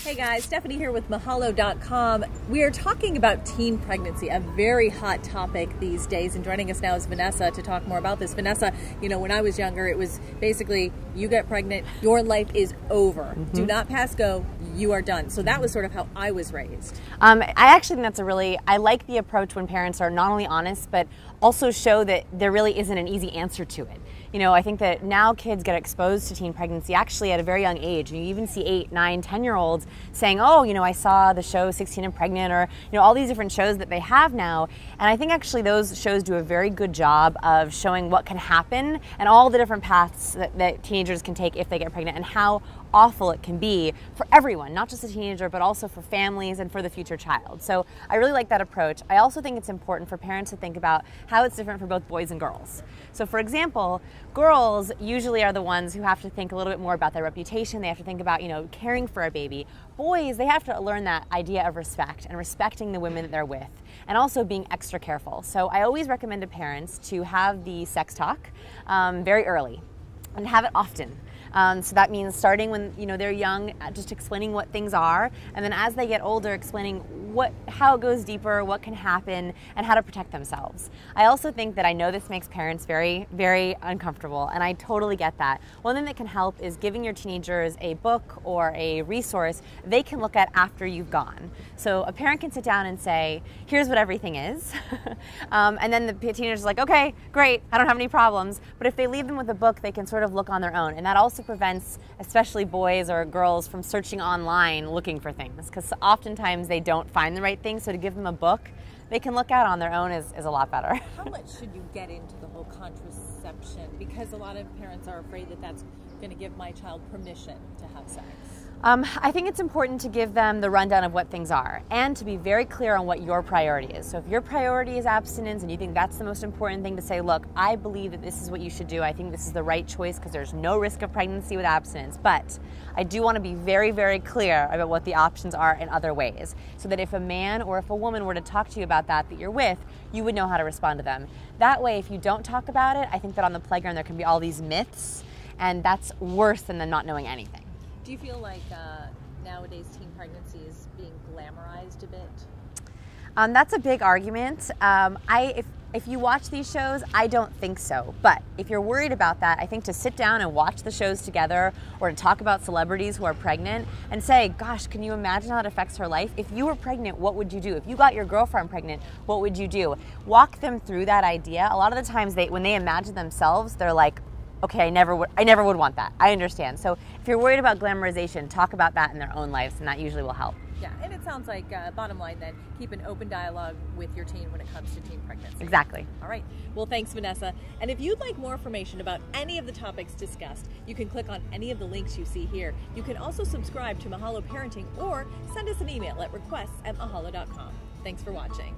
Hey guys, Stephanie here with Mahalo.com. We are talking about teen pregnancy, a very hot topic these days, and joining us now is Vanessa to talk more about this. Vanessa, you know, when I was younger, it was basically, you get pregnant, your life is over. Do not pass go, you are done. So that was sort of how I was raised. I actually think I like the approach when parents are not only honest, but also show that there really isn't an easy answer to it. You know, I think that now kids get exposed to teen pregnancy actually at a very young age. You even see 8, 9, 10-year-olds saying, oh, you know, I saw the show 16 and Pregnant, or, you know, all these different shows that they have now. And I think actually those shows do a very good job of showing what can happen and all the different paths that teenagers can take if they get pregnant, and how awful it can be for everyone, not just a teenager, but also for families and for the future child. So I really like that approach. I also think it's important for parents to think about how it's different for both boys and girls. So for example, girls usually are the ones who have to think a little bit more about their reputation. They have to think about, you know, caring for a baby. Boys, they have to learn that idea of respect and respecting the women that they're with, and also being extra careful. So I always recommend to parents to have the sex talk very early and have it often. So that means starting when, you know, they're young, just explaining what things are, and then as they get older, explaining how it goes deeper, what can happen, and how to protect themselves. I also think that I know this makes parents very, very uncomfortable, and I totally get that. One thing that can help is giving your teenagers a book or a resource they can look at after you've gone. So a parent can sit down and say, here's what everything is, and then the teenager's like, okay, great, I don't have any problems. But if they leave them with a book, they can sort of look on their own, and that also prevents especially boys or girls from searching online looking for things, because oftentimes they don't find the right thing. So to give them a book they can look at on their own is a lot better. How much should you get into the whole contraception? Because a lot of parents are afraid that that's going to give my child permission to have sex. I think it's important to give them the rundown of what things are, and to be very clear on what your priority is. So if your priority is abstinence and you think that's the most important thing, to say, look, I believe that this is what you should do. I think this is the right choice because there's no risk of pregnancy with abstinence. But I do want to be very, very clear about what the options are in other ways, so that if a man or if a woman were to talk to you about that you're with, you would know how to respond to them. That way, if you don't talk about it, I think that on the playground there can be all these myths, and that's worse than them not knowing anything. Do you feel like nowadays teen pregnancy is being glamorized a bit? That's a big argument. If you watch these shows, I don't think so. But if you're worried about that, I think to sit down and watch the shows together, or to talk about celebrities who are pregnant and say, gosh, can you imagine how it affects her life? If you were pregnant, what would you do? If you got your girlfriend pregnant, what would you do? Walk them through that idea. A lot of the times when they imagine themselves, they're like, okay, I never would want that. I understand. So if you're worried about glamorization, talk about that in their own lives, and that usually will help. Yeah, and it sounds like, bottom line then, keep an open dialogue with your teen when it comes to teen pregnancy. Exactly. All right. Well, thanks, Vanessa. And if you'd like more information about any of the topics discussed, you can click on any of the links you see here. You can also subscribe to Mahalo Parenting, or send us an email at requests@mahalo.com. Thanks for watching.